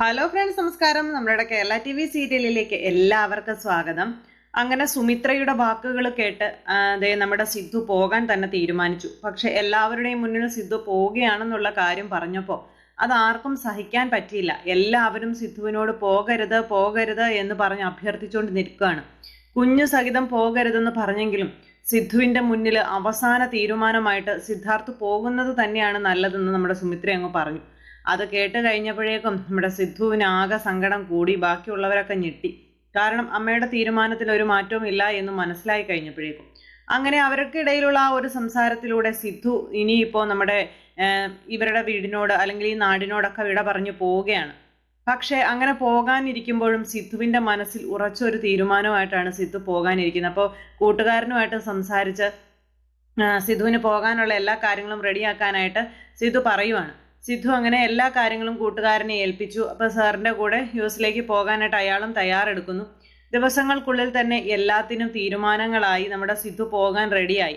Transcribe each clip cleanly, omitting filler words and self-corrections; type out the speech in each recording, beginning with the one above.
Hello friends, നമസ്കാരം. നമ്മുടെ Kerala T V സീരിയലിലേക്ക് എല്ലാവർക്കും സ്വാഗതം. അങ്ങനെ സുമിത്രയുടെ വാക്കുകൾ കേട്ട് അതേ നമ്മുടെ സിദ്ധു പോകാൻ തന്നെ തീരുമാനിച്ചു. പക്ഷെ എല്ലാവരുടെയും മുന്നിൽ സിദ്ധു പോവുകയാണെന്നുള്ള കാര്യം പറഞ്ഞപ്പോൾ അത് ആർക്കും സഹിക്കാൻ പറ്റിയില്ല. എല്ലാവരും സിദ്ധുവിനോട് പോകരുത് പോകരുത് എന്ന് പറഞ്ഞ് അഭ്യർത്ഥിച്ചുകൊണ്ട് നിൽക്കുകയാണ്. കുഞ്ഞു സഹിതം പോകരുതെന്ന് പറഞ്ഞെങ്കിലും സിദ്ധുവിന്റെ മുന്നിൽ അവസാന തീരുമാനമായിട്ട് സിദ്ധാർത്ഥ് പോകുന്നത് തന്നെയാണ് നല്ലതെന്ന് നമ്മുടെ സുമിത്ര അങ്ങ് പറഞ്ഞു. അത് കേട്ട് കഴിഞ്ഞപ്പോഴേക്കും നമ്മുടെ സിദ്ധുവിന് ആകെ സങ്കടം കൂടി. ബാക്കിയുള്ളവരൊക്കെ ഞെട്ടി. കാരണം അമ്മയുടെ തീരുമാനത്തിൽ ഒരു മാറ്റവും ഇല്ല എന്ന് മനസ്സിലായി കഴിഞ്ഞപ്പോഴേക്കും അങ്ങനെ അവർക്കിടയിലുള്ള ആ ഒരു സംസാരത്തിലൂടെ സിദ്ധു ഇനിയിപ്പോൾ നമ്മുടെ ഇവരുടെ വീടിനോട് അല്ലെങ്കിൽ ഈ നാടിനോടൊക്കെ വിട പറഞ്ഞു പോവുകയാണ്. പക്ഷെ അങ്ങനെ പോകാനിരിക്കുമ്പോഴും സിദ്ധുവിന്റെ മനസ്സിൽ ഉറച്ചൊരു തീരുമാനമായിട്ടാണ് സിദ്ധു പോകാനിരിക്കുന്നത്. അപ്പോൾ കൂട്ടുകാരനുമായിട്ട് സംസാരിച്ച് സിദ്ധുവിന് പോകാനുള്ള എല്ലാ കാര്യങ്ങളും റെഡിയാക്കാനായിട്ട് സിദ്ധു പറയുവാണ്. സിദ്ധു അങ്ങനെ എല്ലാ കാര്യങ്ങളും കൂട്ടുകാരനെ ഏൽപ്പിച്ചു. അപ്പോൾ സാറിൻ്റെ കൂടെ യുഎസിലേക്ക് പോകാനായിട്ട് അയാളും തയ്യാറെടുക്കുന്നു. ദിവസങ്ങൾക്കുള്ളിൽ തന്നെ എല്ലാത്തിനും തീരുമാനങ്ങളായി. നമ്മുടെ സിദ്ധു പോകാൻ റെഡിയായി.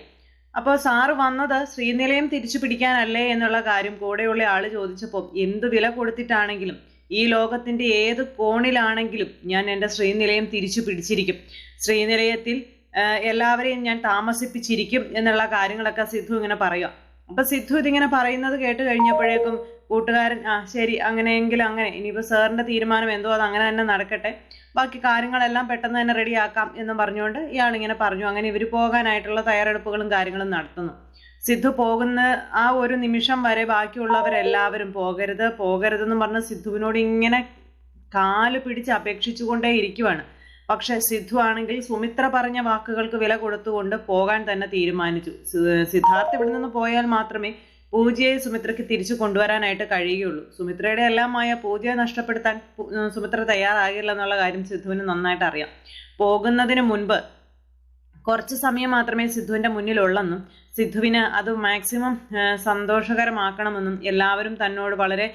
അപ്പോൾ സാറ് വന്നത് ശ്രീനിലയം തിരിച്ചു പിടിക്കാനല്ലേ എന്നുള്ള കാര്യം കൂടെയുള്ള ആൾ ചോദിച്ചപ്പോൾ എന്ത് വില കൊടുത്തിട്ടാണെങ്കിലും ഈ ലോകത്തിൻ്റെ ഏത് കോണിലാണെങ്കിലും ഞാൻ എൻ്റെ ശ്രീനിലയം തിരിച്ചു പിടിച്ചിരിക്കും, ശ്രീനിലയത്തിൽ എല്ലാവരെയും ഞാൻ താമസിപ്പിച്ചിരിക്കും എന്നുള്ള കാര്യങ്ങളൊക്കെ സിദ്ധു ഇങ്ങനെ പറയുക. അപ്പൊ സിദ്ധു ഇതിങ്ങനെ പറയുന്നത് കേട്ട് കഴിഞ്ഞപ്പോഴേക്കും കൂട്ടുകാരൻ ശരി, അങ്ങനെയെങ്കിൽ അങ്ങനെ, ഇനിയിപ്പോൾ സാറിന്റെ തീരുമാനം എന്തോ അത് അങ്ങനെ തന്നെ നടക്കട്ടെ, ബാക്കി കാര്യങ്ങളെല്ലാം പെട്ടെന്ന് തന്നെ റെഡിയാക്കാം എന്നും പറഞ്ഞുകൊണ്ട് ഇയാളിങ്ങനെ പറഞ്ഞു. അങ്ങനെ ഇവർ പോകാനായിട്ടുള്ള തയ്യാറെടുപ്പുകളും കാര്യങ്ങളും നടത്തുന്നു. സിദ്ധു പോകുന്ന ആ ഒരു നിമിഷം വരെ ബാക്കിയുള്ളവരെല്ലാവരും പോകരുത് പോകരുതെന്ന് പറഞ്ഞ് സിദ്ധുവിനോട് ഇങ്ങനെ കാല് പിടിച്ച് അപേക്ഷിച്ചുകൊണ്ടേ ഇരിക്കുവാണ്. പക്ഷെ സിദ്ധു ആണെങ്കിൽ സുമിത്ര പറഞ്ഞ വാക്കുകൾക്ക് വില കൊടുത്തുകൊണ്ട് പോകാൻ തന്നെ തീരുമാനിച്ചു. സിദ്ധാർത്ഥ് ഇവിടെ നിന്ന് പോയാൽ മാത്രമേ പൂജയെ സുമിത്രയ്ക്ക് തിരിച്ചു കൊണ്ടുവരാനായിട്ട് കഴിയുകയുള്ളൂ. സുമിത്രയുടെ എല്ലാമായ പൂജയെ നഷ്ടപ്പെടുത്താൻ സുമിത്ര തയ്യാറാകില്ല എന്നുള്ള കാര്യം സിദ്ധുവിന് നന്നായിട്ട് അറിയാം. പോകുന്നതിന് മുൻപ് കുറച്ച് സമയം മാത്രമേ സിദ്ധുവിൻ്റെ മുന്നിലുള്ളെന്നും സിദ്ധുവിന് അത് മാക്സിമം സന്തോഷകരമാക്കണമെന്നും എല്ലാവരും തന്നോട് വളരെ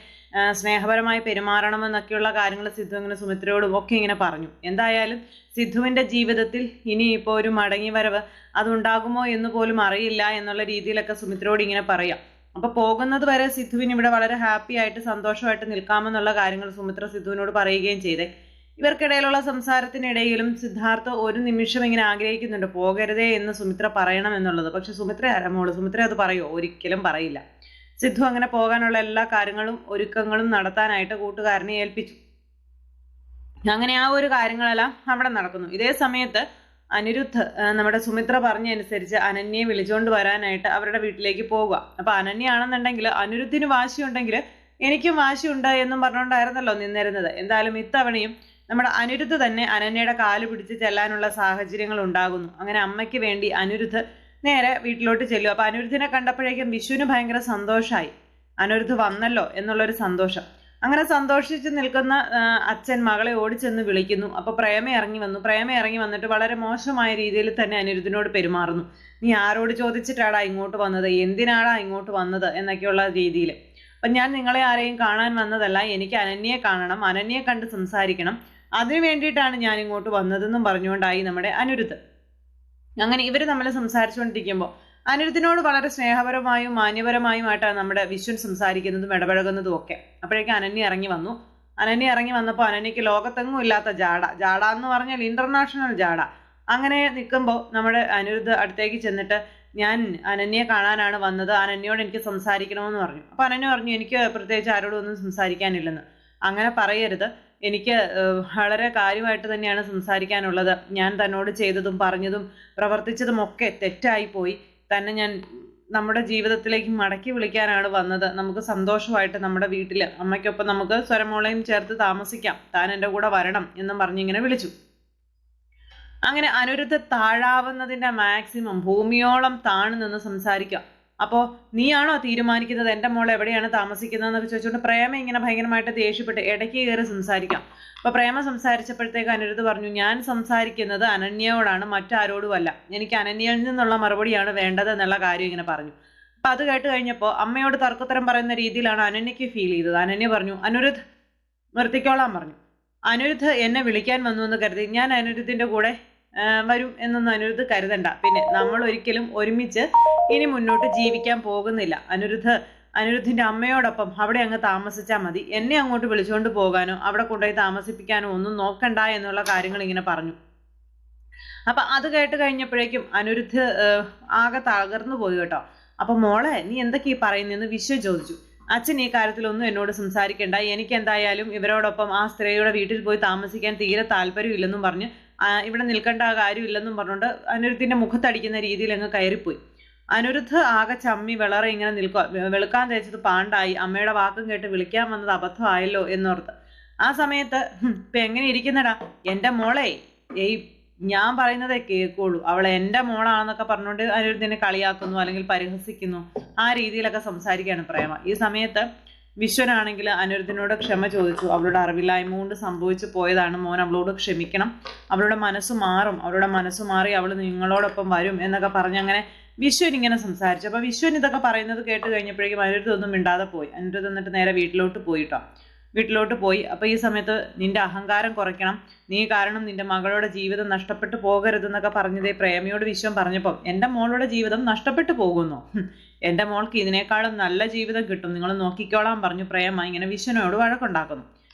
സ്നേഹപരമായി പെരുമാറണമെന്നൊക്കെയുള്ള കാര്യങ്ങൾ സിദ്ധു ഇങ്ങനെ സുമിത്രയോടും ഒക്കെ ഇങ്ങനെ പറഞ്ഞു. എന്തായാലും സിദ്ധുവിൻ്റെ ജീവിതത്തിൽ ഇനിയിപ്പോൾ ഒരു മടങ്ങി വരവ് അതുണ്ടാകുമോ എന്ന് പോലും അറിയില്ല എന്നുള്ള രീതിയിലൊക്കെ സുമിത്രയോട് ഇങ്ങനെ പറയാം. അപ്പോൾ പോകുന്നത് വരെ സിദ്ധുവിന് ഇവിടെ വളരെ ഹാപ്പി ആയിട്ട് സന്തോഷമായിട്ട് നിൽക്കാമെന്നുള്ള കാര്യങ്ങൾ സുമിത്ര സിദ്ധുവിനോട് പറയുകയും ചെയ്തേ. ഇവർക്കിടയിലുള്ള സംസാരത്തിനിടയിലും സിദ്ധാർത്ഥ ഒരു നിമിഷം ഇങ്ങനെ ആഗ്രഹിക്കുന്നുണ്ട് പോകരുതേ എന്ന് സുമിത്ര പറയണം എന്നുള്ളത്. പക്ഷെ സുമിത്ര ആരാമോളൂ, സുമിത്ര അത് പറയുമോ? ഒരിക്കലും പറയില്ല. സിദ്ധു അങ്ങനെ പോകാനുള്ള എല്ലാ കാര്യങ്ങളും ഒരുക്കങ്ങളും നടത്താനായിട്ട് കൂട്ടുകാരനെ ഏൽപ്പിച്ചു. അങ്ങനെ ആ ഒരു കാര്യങ്ങളെല്ലാം അവിടെ നടക്കുന്നു. ഇതേ സമയത്ത് അനിരുദ്ധ് നമ്മുടെ സുമിത്ര പറഞ്ഞനുസരിച്ച് അനന്യയെ വിളിച്ചുകൊണ്ട് വരാനായിട്ട് അവരുടെ വീട്ടിലേക്ക് പോകുക. അപ്പൊ അനന്യയാണെന്നുണ്ടെങ്കിൽ അനിരുദ്ധിന് വാശിയുണ്ടെങ്കിൽ എനിക്കും വാശിയുണ്ട് എന്നും പറഞ്ഞുകൊണ്ടായിരുന്നല്ലോ നിന്നിരുന്നത്. എന്തായാലും ഇത്തവണയും നമ്മുടെ അനിരുദ്ധ് തന്നെ അനന്യയുടെ കാല് പിടിച്ച് ചെല്ലാനുള്ള സാഹചര്യങ്ങൾ ഉണ്ടാകുന്നു. അങ്ങനെ അമ്മയ്ക്ക് വേണ്ടി അനിരുദ്ധ് നേരെ വീട്ടിലോട്ട് ചെല്ലും. അപ്പൊ അനിരുദ്ധിനെ കണ്ടപ്പോഴേക്കും വിഷുവിന് ഭയങ്കര സന്തോഷമായി. അനിരുദ്ധ് വന്നല്ലോ എന്നുള്ളൊരു സന്തോഷം. അങ്ങനെ സന്തോഷിച്ച് നിൽക്കുന്ന അച്ഛൻ മകളെ ഓടിച്ചെന്ന് വിളിക്കുന്നു. അപ്പൊ പ്രേമ ഇറങ്ങി വന്നു. പ്രേമ ഇറങ്ങി വന്നിട്ട് വളരെ മോശമായ രീതിയിൽ തന്നെ അനിരുദ്ധിനോട് പെരുമാറുന്നു. നീ ആരോട് ചോദിച്ചിട്ടാടാ ഇങ്ങോട്ട് വന്നത്, എന്തിനാടാ ഇങ്ങോട്ട് വന്നത് എന്നൊക്കെയുള്ള രീതിയിൽ. അപ്പൊ ഞാൻ നിങ്ങളെ ആരെയും കാണാൻ വന്നതല്ല, എനിക്ക് അനന്യയെ കാണണം, അനന്യയെ കണ്ട് സംസാരിക്കണം, അതിനു വേണ്ടിയിട്ടാണ് ഞാൻ ഇങ്ങോട്ട് വന്നതെന്നും പറഞ്ഞുകൊണ്ടായി നമ്മുടെ അനിരുദ്ധ്. അങ്ങനെ ഇവർ തമ്മിൽ സംസാരിച്ചുകൊണ്ടിരിക്കുമ്പോൾ അനിരുദ്ധിനോട് വളരെ സ്നേഹപരമായും മാന്യപരമായുമായിട്ടാണ് നമ്മുടെ വിശ്വൻ സംസാരിക്കുന്നതും ഇടപഴകുന്നതും ഒക്കെ. അപ്പോഴേക്കും അനന്യ ഇറങ്ങി വന്നു. അനന്യ ഇറങ്ങി വന്നപ്പോൾ അനന്യക്ക് ലോകത്തെങ്ങും ഇല്ലാത്ത ജാട എന്ന് പറഞ്ഞാൽ ഇന്റർനാഷണൽ ജാട. അങ്ങനെ നിൽക്കുമ്പോൾ നമ്മുടെ അനിരുദ്ധ് അടുത്തേക്ക് ചെന്നിട്ട് ഞാൻ അനന്യയെ കാണാനാണ് വന്നത്, അനന്യയോട് എനിക്ക് സംസാരിക്കണമെന്ന് പറഞ്ഞു. അപ്പൊ അനന്യ പറഞ്ഞു എനിക്ക് പ്രത്യേകിച്ച് ആരോടും ഒന്നും സംസാരിക്കാനില്ലെന്ന്. അങ്ങനെ പറയരുത്, എനിക്ക് വളരെ കാര്യമായിട്ട് തന്നെയാണ് സംസാരിക്കാനുള്ളത്. ഞാൻ തന്നോട് ചെയ്തതും പറഞ്ഞതും പ്രവർത്തിച്ചതും ഒക്കെ തെറ്റായി പോയി. തന്നെ ഞാൻ നമ്മുടെ ജീവിതത്തിലേക്ക് മടക്കി വിളിക്കാനാണ് വന്നത്. നമുക്ക് സന്തോഷമായിട്ട് നമ്മുടെ വീട്ടിൽ അമ്മയ്ക്കൊപ്പം നമുക്ക് സ്വരമോളയും ചേർത്ത് താമസിക്കാം, താൻ എൻ്റെ കൂടെ വരണം എന്നും പറഞ്ഞിങ്ങനെ വിളിച്ചു. അങ്ങനെ അനിരുദ്ധ താഴാവുന്നതിൻ്റെ മാക്സിമം ഭൂമിയോളം താണു നിന്ന് സംസാരിക്കാം. അപ്പോൾ നീയാണോ തീരുമാനിക്കുന്നത് എൻ്റെ മോൾ എവിടെയാണ് താമസിക്കുന്നതെന്നൊക്കെ ചോദിച്ചുകൊണ്ട് പ്രേമ ഇങ്ങനെ ഭയങ്കരമായിട്ട് ദേഷ്യപ്പെട്ട് ഇടയ്ക്ക് കയറി സംസാരിക്കാം. അപ്പോൾ പ്രേമ സംസാരിച്ചപ്പോഴത്തേക്ക് അനിരുദ്ധ് പറഞ്ഞു ഞാൻ സംസാരിക്കുന്നത് അനന്യയോടാണ്, മറ്റാരോടുമല്ല, എനിക്ക് അനന്യയിൽ നിന്നുള്ള മറുപടിയാണ് വേണ്ടത് എന്നുള്ള കാര്യം ഇങ്ങനെ പറഞ്ഞു. അപ്പം അത് കേട്ട് കഴിഞ്ഞപ്പോൾ അമ്മയോട് തർക്കത്തരം പറയുന്ന രീതിയിലാണ് അനന്യയ്ക്ക് ഫീൽ ചെയ്തത്. അനന്യ പറഞ്ഞു അനിരുദ്ധ് നിർത്തിക്കോളാൻ പറഞ്ഞു. അനിരുദ്ധ് എന്നെ വിളിക്കാൻ വന്നു എന്ന് കരുതി ഞാൻ അനിരുദ്ധിൻ്റെ കൂടെ വരും എന്നൊന്നും അനിരുദ്ധ് കരുതണ്ട. പിന്നെ നമ്മൾ ഒരിക്കലും ഒരുമിച്ച് ഇനി മുന്നോട്ട് ജീവിക്കാൻ പോകുന്നില്ല. അനിരുദ്ധിന്റെ അമ്മയോടൊപ്പം അവിടെ അങ്ങ് താമസിച്ചാൽ മതി, എന്നെ അങ്ങോട്ട് വിളിച്ചുകൊണ്ട് പോകാനോ അവിടെ കൊണ്ടുപോയി താമസിപ്പിക്കാനോ ഒന്നും നോക്കണ്ട എന്നുള്ള കാര്യങ്ങൾ ഇങ്ങനെ പറഞ്ഞു. അപ്പൊ അത് കേട്ട് കഴിഞ്ഞപ്പോഴേക്കും അനിരുദ്ധ് ആകെ തകർന്നു പോയി കേട്ടോ. അപ്പൊ മോളെ നീ എന്തൊക്കെ ഈ പറയുന്നതെന്ന് വിശ്വ ചോദിച്ചു. അച്ഛൻ ഈ കാര്യത്തിലൊന്നും എന്നോട് സംസാരിക്കണ്ട, എനിക്ക് എന്തായാലും ഇവരോടൊപ്പം ആ സ്ത്രീയുടെ വീട്ടിൽ പോയി താമസിക്കാൻ തീരെ താല്പര്യമില്ലെന്നും പറഞ്ഞ് ഇവിടെ നിൽക്കേണ്ട കാര്യമില്ലെന്നും പറഞ്ഞുകൊണ്ട് അനിരുദ്ധിന്റെ മുഖത്തടിക്കുന്ന രീതിയിൽ അങ്ങ് കയറിപ്പോയി. അനിരുദ്ധ് ആകെ ചമ്മി വിളറി ഇങ്ങനെ നിൽക്കുക. വെളുക്കാൻ തേച്ചത് പാണ്ടായി, അമ്മയുടെ വാക്കും കേട്ട് വിളിക്കാൻ വന്നത് അബദ്ധമായല്ലോ എന്നോർത്ത്. ആ സമയത്ത് ഇപ്പൊ എങ്ങനെ ഇരിക്കുന്നടാ എന്റെ മോളെ, ഞാൻ പറയുന്നതേ കേൾക്കുള്ളൂ, അവൾ എൻ്റെ മോളാണെന്നൊക്കെ പറഞ്ഞുകൊണ്ട് അനിരുദ്ധിനെ കളിയാക്കുന്നു അല്ലെങ്കിൽ പരിഹസിക്കുന്നു. ആ രീതിയിലൊക്കെ സംസാരിക്കുകയാണ് പ്രേമ. ഈ സമയത്ത് വിശ്വനാണെങ്കിൽ അനിരുദ്ധിനോട് ക്ഷമ ചോദിച്ചു. അവളുടെ അറിവില്ലായ്മ കൊണ്ട് സംഭവിച്ചു പോയതാണ് മോൻ, അവളോട് ക്ഷമിക്കണം, അവളുടെ മനസ്സ് മാറും, അവളുടെ മനസ്സ് മാറി അവൾ നിങ്ങളോടൊപ്പം വരും എന്നൊക്കെ പറഞ്ഞ് അങ്ങനെ വിശ്വൻ ഇങ്ങനെ സംസാരിച്ചു. അപ്പൊ വിശ്വൻ ഇതൊക്കെ പറയുന്നത് കേട്ട് കഴിഞ്ഞപ്പോഴേക്കും അനിരുദ്ധ ഒന്നും മിണ്ടാതെ പോയി. അനിരുദ്ധ എന്നിട്ട് നേരെ വീട്ടിലോട്ട് പോയി. അപ്പൊ ഈ സമയത്ത് നിന്റെ അഹങ്കാരം കുറയ്ക്കണം, നീ കാരണം നിന്റെ മകളുടെ ജീവിതം നഷ്ടപ്പെട്ടു പോകരുതെന്നൊക്കെ പറഞ്ഞതേ പ്രേമയോട് വിശ്വം പറഞ്ഞപ്പോൾ എൻ്റെ മോളുടെ ജീവിതം നഷ്ടപ്പെട്ടു പോകുന്നു, എൻ്റെ മോൾക്ക് ഇതിനേക്കാളും നല്ല ജീവിതം കിട്ടും, നിങ്ങൾ നോക്കിക്കോളാൻ പറഞ്ഞു പ്രേമ ഇങ്ങനെ വിശ്വനോട് വഴക്കുണ്ടാക്കുന്നു.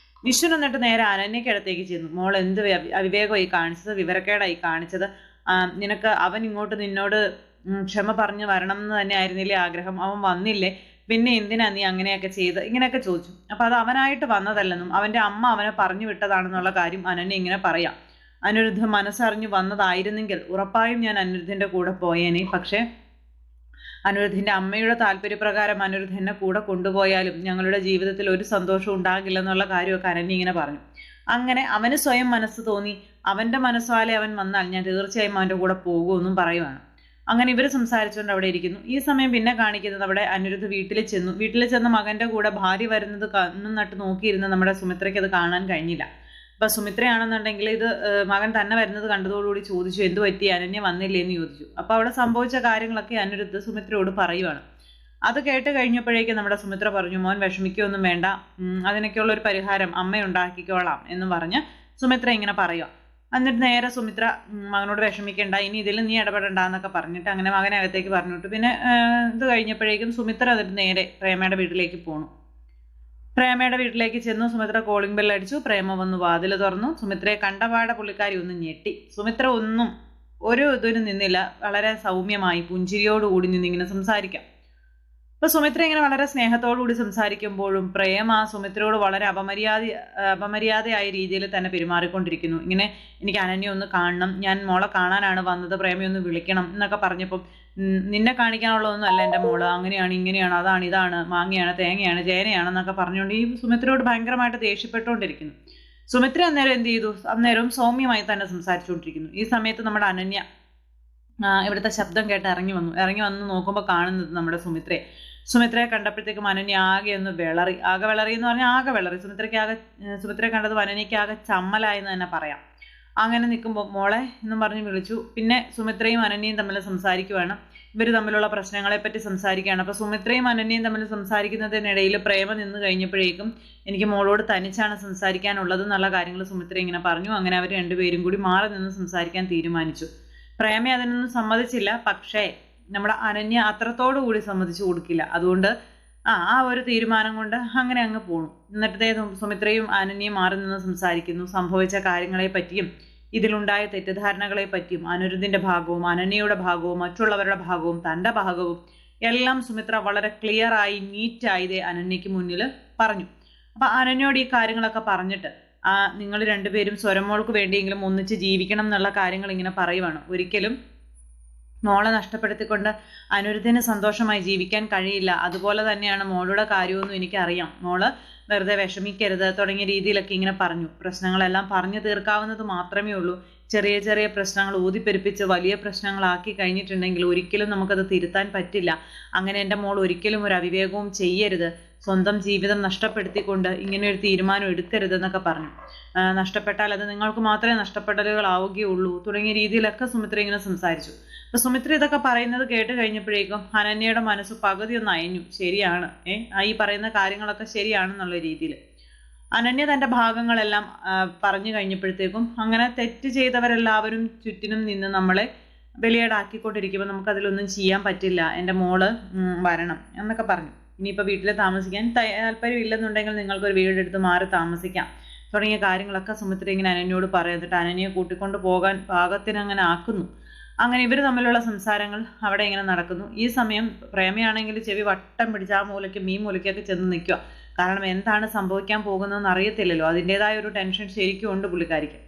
വിശ്വൻ എന്നിട്ട് നേരെ അനന്യക്കടുത്തേക്ക് ചെന്നു. മോൾ എന്ത് അവിവേകമായി കാണിച്ചത്, വിവരക്കേടായി കാണിച്ചത്, നിനക്ക് അവൻ ഇങ്ങോട്ട് നിന്നോട് ക്ഷമ പറഞ്ഞു വരണം എന്ന് തന്നെ ആയിരുന്നില്ലേ ആഗ്രഹം, അവൻ വന്നില്ലേ, പിന്നെ എന്തിനാ നീ അങ്ങനെയൊക്കെ ചെയ്ത്, ഇങ്ങനെയൊക്കെ ചോദിച്ചു. അപ്പൊ അത് അവനായിട്ട് വന്നതല്ലെന്നും അവന്റെ അമ്മ അവനെ പറഞ്ഞു വിട്ടതാണെന്നുള്ള കാര്യം അനന്യ ഇങ്ങനെ പറയാം. അനിരുദ്ധ മനസ്സറിഞ്ഞു വന്നതായിരുന്നെങ്കിൽ ഉറപ്പായും ഞാൻ അനിരുദ്ധിന്റെ കൂടെ പോയേനെ, പക്ഷെ അനിരുദ്ധിന്റെ അമ്മയുടെ താല്പര്യപ്രകാരം അനിരുദ്ധ എന്നെ കൂടെ കൊണ്ടുപോയാലും ഞങ്ങളുടെ ജീവിതത്തിൽ ഒരു സന്തോഷവും ഉണ്ടാകില്ലെന്നുള്ള കാര്യമൊക്കെ അനന്യ ഇങ്ങനെ പറഞ്ഞു. അങ്ങനെ അവന് സ്വയം മനസ്സ് തോന്നി, അവന്റെ മനസ്സാലെ അവൻ വന്നാൽ ഞാൻ തീർച്ചയായും അവന്റെ കൂടെ പോകുമെന്നും പറയുവാണ്. അങ്ങനെ ഇവർ സംസാരിച്ചുകൊണ്ട് അവിടെ ഇരിക്കുന്നു. ഈ സമയം പിന്നെ കാണിക്കുന്നത് അവിടെ അനിരുദ്ധ് വീട്ടിൽ ചെന്ന് മകന്റെ കൂടെ ഭാര്യ വരുന്നത് കണ്ണും നട്ട് നോക്കിയിരുന്ന നമ്മുടെ സുമിത്രയ്ക്ക് അത് കാണാൻ കഴിഞ്ഞില്ല. അപ്പൊ സുമിത്രയാണെന്നുണ്ടെങ്കിൽ ഇത് മകൻ തന്നെ വരുന്നത് കണ്ടതോടുകൂടി ചോദിച്ചു, എന്തു പറ്റി, അനന്യ വന്നില്ലേ എന്ന് ചോദിച്ചു. അപ്പൊ അവിടെ സംഭവിച്ച കാര്യങ്ങളൊക്കെ അനിരുദ്ധ് സുമിത്രയോട് പറയുവാണ്. അത് കേട്ട് കഴിഞ്ഞപ്പോഴേക്കും നമ്മുടെ സുമിത്ര പറഞ്ഞു, മോൻ വിഷമിക്കുകയൊന്നും വേണ്ട, അതിനൊക്കെയുള്ള ഒരു പരിഹാരം അമ്മ ഉണ്ടാക്കിക്കോളാം എന്ന് പറഞ്ഞ് സുമിത്ര ഇങ്ങനെ പറയുക. എന്നിട്ട് നേരെ സുമിത്ര മകനോട് വിഷമിക്കേണ്ട, ഇനി ഇതിൽ നീ ഇടപെടണ്ട എന്നൊക്കെ പറഞ്ഞിട്ട് അങ്ങനെ മകനെ അകത്തേക്ക് പറഞ്ഞിട്ട് പിന്നെ ഇത് കഴിഞ്ഞപ്പോഴേക്കും സുമിത്ര അതിട്ട് നേരെ പ്രേമയുടെ വീട്ടിലേക്ക് പോണു. പ്രേമയുടെ വീട്ടിലേക്ക് ചെന്നു. സുമിത്ര കോളിംഗ് ബെൽ അടിച്ചു. പ്രേമ വന്നു വാതിൽ തുറന്നു. സുമിത്രയെ കണ്ടപാടെ പുള്ളിക്കാരി ഒന്ന് ഞെട്ടി. സുമിത്ര ഒന്നും ഒരു ഇതിനും നിന്നില്ല, വളരെ സൗമ്യമായി പുഞ്ചിരിയോടുകൂടി നിന്നിങ്ങനെ സംസാരിക്കാം. അപ്പൊ സുമിത്ര ഇങ്ങനെ വളരെ സ്നേഹത്തോടുകൂടി സംസാരിക്കുമ്പോഴും പ്രേമ സുമിത്രയോട് വളരെ അപമര്യാദയായ രീതിയിൽ തന്നെ പെരുമാറിക്കൊണ്ടിരിക്കുന്നു. ഇങ്ങനെ എനിക്ക് അനന്യ ഒന്ന് കാണണം, ഞാൻ മോളെ കാണാനാണ് വന്നത്, പ്രേമയൊന്ന് വിളിക്കണം എന്നൊക്കെ പറഞ്ഞപ്പം നിന്നെ കാണിക്കാനുള്ളതൊന്നും അല്ല എൻ്റെ മോള്, അങ്ങനെയാണ് ഇങ്ങനെയാണ് അതാണ് ഇതാണ് മാങ്ങയാണ് തേങ്ങയാണ് ചേനയാണെന്നൊക്കെ പറഞ്ഞുകൊണ്ട് ഈ സുമിത്രയോട് ഭയങ്കരമായിട്ട് ദേഷ്യപ്പെട്ടുകൊണ്ടിരിക്കുന്നു. സുമിത്ര അന്നേരം എന്ത് ചെയ്തു, അന്നേരം സൗമ്യമായി തന്നെ സംസാരിച്ചുകൊണ്ടിരിക്കുന്നു. ഈ സമയത്ത് നമ്മുടെ അനന്യ ഇവിടുത്തെ ശബ്ദം കേട്ട് ഇറങ്ങി വന്ന് നോക്കുമ്പോൾ കാണുന്നത് നമ്മുടെ സുമിത്രയെ കണ്ടപ്പോഴത്തേക്കും അനന്യ ആകെ ഒന്ന് വിളറി എന്ന് പറഞ്ഞാൽ ആകെ വിളറി. സുമിത്രയെ കണ്ടത് അനന്യയ്ക്ക് ആകെ ചമ്മലായെന്ന് തന്നെ പറയാം. അങ്ങനെ നിൽക്കുമ്പോൾ മോളെ എന്നും പറഞ്ഞ് വിളിച്ചു. പിന്നെ സുമിത്രയും അനന്യയും തമ്മിൽ സംസാരിക്കുവാണ്. ഇവർ തമ്മിലുള്ള പ്രശ്നങ്ങളെ പറ്റി സംസാരിക്കുകയാണ്. അപ്പോൾ സുമിത്രയും അനന്യയും തമ്മിൽ സംസാരിക്കുന്നതിനിടയിൽ പ്രേമ നിന്ന് കഴിഞ്ഞപ്പോഴേക്കും എനിക്ക് മോളോട് തനിച്ചാണ് സംസാരിക്കാനുള്ളത് എന്നുള്ള കാര്യങ്ങൾ സുമിത്ര ഇങ്ങനെ പറഞ്ഞു. അങ്ങനെ അവർ രണ്ടുപേരും കൂടി മാറി നിന്ന് സംസാരിക്കാൻ തീരുമാനിച്ചു. പ്രേമ അതിനൊന്നും സമ്മതിച്ചില്ല. പക്ഷേ നമ്മുടെ അനന്യ അത്രത്തോടു കൂടി സമ്മതിച്ചു കൊടുക്കില്ല. അതുകൊണ്ട് ആ ഒരു തീരുമാനം കൊണ്ട് അങ്ങനെ അങ്ങ് പോണു. എന്നിട്ടേ സുമിത്രയും അനന്യയും മാറി നിന്ന് സംസാരിക്കുന്നു. സംഭവിച്ച കാര്യങ്ങളെ പറ്റിയും ഇതിലുണ്ടായ തെറ്റിദ്ധാരണകളെ പറ്റിയും അനിരുദ്ധിന്റെ ഭാഗവും അനന്യയുടെ ഭാഗവും മറ്റുള്ളവരുടെ ഭാഗവും തൻ്റെ ഭാഗവും എല്ലാം സുമിത്ര വളരെ ക്ലിയറായി നീറ്റായി അനന്യയ്ക്ക് മുന്നിൽ പറഞ്ഞു. അപ്പൊ അനന്യയോട് ഈ കാര്യങ്ങളൊക്കെ പറഞ്ഞിട്ട് നിങ്ങൾ രണ്ടുപേരും സ്വരമോൾക്ക് വേണ്ടിയെങ്കിലും ഒന്നിച്ച് ജീവിക്കണം എന്നുള്ള കാര്യങ്ങൾ ഇങ്ങനെ പറയുവാണ്. ഒരിക്കലും മോളെ നഷ്ടപ്പെടുത്തിക്കൊണ്ട് അനിരുദ്ധിന് സന്തോഷമായി ജീവിക്കാൻ കഴിയില്ല. അതുപോലെ തന്നെയാണ് മോളുടെ കാര്യമൊന്നും എനിക്കറിയാം, മോള് വെറുതെ വിഷമിക്കരുത് തുടങ്ങിയ രീതിയിലൊക്കെ ഇങ്ങനെ പറഞ്ഞു. പ്രശ്നങ്ങളെല്ലാം പറഞ്ഞു തീർക്കാവുന്നത് മാത്രമേ ഉള്ളൂ. ചെറിയ ചെറിയ പ്രശ്നങ്ങൾ ഊതിപ്പെരുപ്പിച്ച് വലിയ പ്രശ്നങ്ങളാക്കി കഴിഞ്ഞിട്ടുണ്ടെങ്കിൽ ഒരിക്കലും നമുക്കത് തിരുത്താൻ പറ്റില്ല. അങ്ങനെ എൻ്റെ മോൾ ഒരിക്കലും ഒരു അവിവേകവും ചെയ്യരുത്, സ്വന്തം ജീവിതം നഷ്ടപ്പെടുത്തിക്കൊണ്ട് ഇങ്ങനെ ഒരു തീരുമാനം എടുക്കരുതെന്നൊക്കെ പറഞ്ഞു. നഷ്ടപ്പെട്ടാൽ അത് നിങ്ങൾക്ക് മാത്രമേ നഷ്ടപ്പെടലുകളാവുകയുള്ളൂ തുടങ്ങിയ രീതിയിലൊക്കെ സുമിത്ര ഇങ്ങനെ സംസാരിച്ചു. അപ്പൊ സുമിത്ര ഇതൊക്കെ പറയുന്നത് കേട്ട് കഴിഞ്ഞപ്പോഴേക്കും അനന്യയുടെ മനസ്സ് പകുതി ഒന്ന് അയഞ്ഞു. ശരിയാണ്, ഈ പറയുന്ന കാര്യങ്ങളൊക്കെ ശരിയാണെന്നുള്ള രീതിയിൽ അനന്യ തൻ്റെ ഭാഗങ്ങളെല്ലാം പറഞ്ഞു കഴിഞ്ഞപ്പോഴത്തേക്കും അങ്ങനെ തെറ്റ് ചെയ്തവരെല്ലാവരും ചുറ്റിനും നിന്ന് നമ്മളെ ബലിയേടാക്കിക്കൊണ്ടിരിക്കുമ്പോൾ നമുക്കതിലൊന്നും ചെയ്യാൻ പറ്റില്ല, എൻ്റെ മോള് വരണം എന്നൊക്കെ പറഞ്ഞു. ഇനിയിപ്പോൾ വീട്ടിൽ താമസിക്കാൻ താല്പര്യം ഇല്ലെന്നുണ്ടെങ്കിൽ നിങ്ങൾക്കൊരു വീടെടുത്ത് മാറി താമസിക്കാം തുടങ്ങിയ കാര്യങ്ങളൊക്കെ സുമിത്ര ഇങ്ങനെ അനന്യയോട് പറയും. എന്നിട്ട് അനന്യയെ കൂട്ടിക്കൊണ്ട് പോകാൻ പാകത്തിന് അങ്ങനെ ആക്കുന്നു. അങ്ങനെ ഇവർ തമ്മിലുള്ള സംസാരങ്ങൾ അവിടെ ഇങ്ങനെ നടക്കുന്നു. ഈ സമയം പ്രേമയാണെങ്കിൽ ചെവി വട്ടം പിടിച്ച് ആ മൂലയ്ക്കും ഈ മൂലയ്ക്കൊക്കെ ചെന്ന് നിൽക്കുക. കാരണം എന്താണ് സംഭവിക്കാൻ പോകുന്നതെന്ന് അറിയത്തില്ലല്ലോ. അതിൻ്റെതായ ഒരു ടെൻഷൻ ശരിക്കും ഉണ്ട് പുള്ളിക്കാരിക്ക്.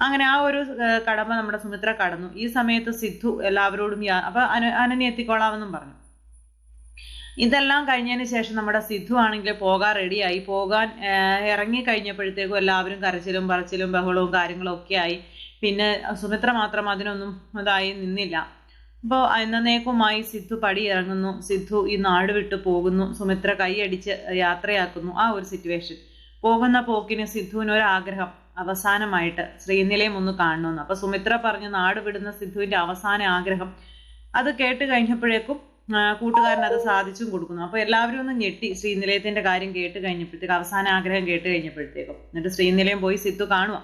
അങ്ങനെ ആ ഒരു കടമ നമ്മുടെ സുമിത്ര കടന്നു. ഈ സമയത്ത് സിദ്ധു എല്ലാവരോടും അപ്പൊ അനന്യ എത്തിക്കോളാമെന്നും പറഞ്ഞു. ഇതെല്ലാം കഴിഞ്ഞതിന് ശേഷം നമ്മുടെ സിദ്ധു ആണെങ്കിൽ പോകാൻ റെഡിയായി. പോകാൻ ഇറങ്ങി കഴിഞ്ഞപ്പോഴത്തേക്കും എല്ലാവരും കരച്ചിലും പറച്ചിലും ബഹളവും കാര്യങ്ങളും ഒക്കെ ആയി. പിന്നെ സുമിത്ര മാത്രം അതിനൊന്നും ഇതായി നിന്നില്ല. അപ്പോൾ എന്നേക്കുമായി സിദ്ധു പടി ഇറങ്ങുന്നു. സിദ്ധു ഈ നാട് വിട്ടു പോകുന്നു. സുമിത്ര കൈയടിച്ച് യാത്രയാക്കുന്നു. ആ ഒരു സിറ്റുവേഷൻ. പോകുന്ന പോക്കിന് സിദ്ധുവിന് ഒരാഗ്രഹം, അവസാനമായിട്ട് ശ്രീനിലയം ഒന്ന് കാണണമെന്ന്. അപ്പൊ സുമിത്ര പറഞ്ഞ് നാട് വിടുന്ന സിദ്ധുവിന്റെ അവസാന ആഗ്രഹം അത് കേട്ട് കഴിഞ്ഞപ്പോഴേക്കും കൂട്ടുകാരൻ അത് സാധിച്ചും കൊടുക്കുന്നു. അപ്പൊ എല്ലാവരും ഒന്ന് ഞെട്ടി ശ്രീനിലയത്തിന്റെ കാര്യം കേട്ട് കഴിഞ്ഞപ്പോഴത്തേക്ക്, അവസാന ആഗ്രഹം കേട്ട് കഴിഞ്ഞപ്പോഴത്തേക്കും. എന്നിട്ട് ശ്രീനിലയം പോയി സിദ്ധു കാണുക.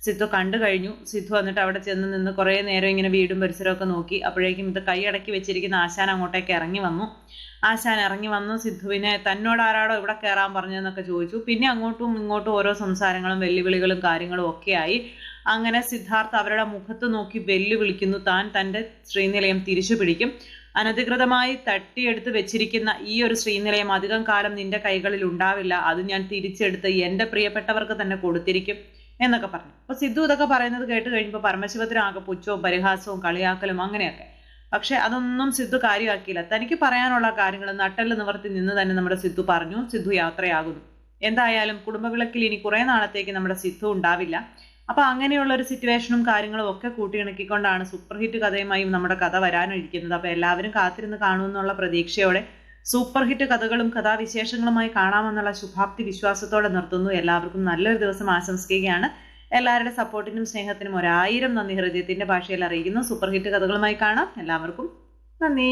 സിദ്ധു കണ്ടു കഴിഞ്ഞു. സിദ്ധു വന്നിട്ട് അവിടെ ചെന്ന് നിന്ന് കുറേ നേരം ഇങ്ങനെ വീടും പരിസരമൊക്കെ നോക്കി. അപ്പോഴേക്കും ഇത് കൈയടക്കി വെച്ചിരിക്കുന്ന ആശാൻ അങ്ങോട്ടേക്ക് ഇറങ്ങി വന്നു. ആശാൻ ഇറങ്ങി വന്നു സിദ്ധുവിനെ തന്നോട് ആരാടോ ഇവിടെ കയറാൻ പറഞ്ഞതെന്നൊക്കെ ചോദിച്ചു. പിന്നെ അങ്ങോട്ടും ഇങ്ങോട്ടും ഓരോ സംസാരങ്ങളും വെല്ലുവിളികളും കാര്യങ്ങളും ഒക്കെയായി. അങ്ങനെ സിദ്ധാർത്ഥ് അവരുടെ മുഖത്ത് നോക്കി വെല്ലുവിളിക്കുന്നു. താൻ തൻ്റെ ശ്രീനിലയം തിരിച്ചു പിടിക്കും. അനധികൃതമായി തട്ടിയെടുത്ത് വെച്ചിരിക്കുന്ന ഈ ഒരു ശ്രീനിലയം അധികം കാലം നിന്റെ കൈകളിൽ ഉണ്ടാവില്ല. അത് ഞാൻ തിരിച്ചെടുത്ത് എൻ്റെ പ്രിയപ്പെട്ടവർക്ക് തന്നെ കൊടുത്തിരിക്കും എന്നൊക്കെ പറഞ്ഞു. അപ്പൊ സിദ്ധു ഇതൊക്കെ പറയുന്നത് കേട്ട് കഴിഞ്ഞപ്പോൾ പരമശിവത്തിനാകെ പുച്ഛവും പരിഹാസവും കളിയാക്കലും അങ്ങനെയൊക്കെ. പക്ഷെ അതൊന്നും സിദ്ധു കാര്യമാക്കിയില്ല. തനിക്ക് പറയാനുള്ള കാര്യങ്ങൾ നട്ടെല്ല് നിവർത്തി നിന്ന് തന്നെ നമ്മുടെ സിദ്ധു പറഞ്ഞു. സിദ്ധു യാത്രയാകുന്നു. എന്തായാലും കുടുംബവിളക്കിൽ ഇനി കുറെ നാളത്തേക്ക് നമ്മുടെ സിദ്ധു ഉണ്ടാവില്ല. അപ്പൊ അങ്ങനെയുള്ള ഒരു സിറ്റുവേഷനും കാര്യങ്ങളും ഒക്കെ കൂട്ടിയിണക്കിക്കൊണ്ടാണ് സൂപ്പർ ഹിറ്റ് കഥയുമായും നമ്മുടെ കഥ വരാനിരിക്കുന്നത്. അപ്പൊ എല്ലാവരും കാത്തിരുന്ന് കാണുമെന്നുള്ള പ്രതീക്ഷയോടെ സൂപ്പർ ഹിറ്റ് കഥകളും കഥാവിശേഷങ്ങളുമായി കാണാമെന്നുള്ള ശുഭാപ്തി വിശ്വാസത്തോടെ നിർത്തുന്നു. എല്ലാവർക്കും നല്ലൊരു ദിവസം ആശംസിക്കുകയാണ്. എല്ലാവരുടെ സപ്പോർട്ടിനും സ്നേഹത്തിനും 1000 നന്ദി ഹൃദയത്തിന്റെ ഭാഷയിൽ അറിയിക്കുന്നു. സൂപ്പർ ഹിറ്റ് കഥകളുമായി കാണാം. എല്ലാവർക്കും നന്ദി.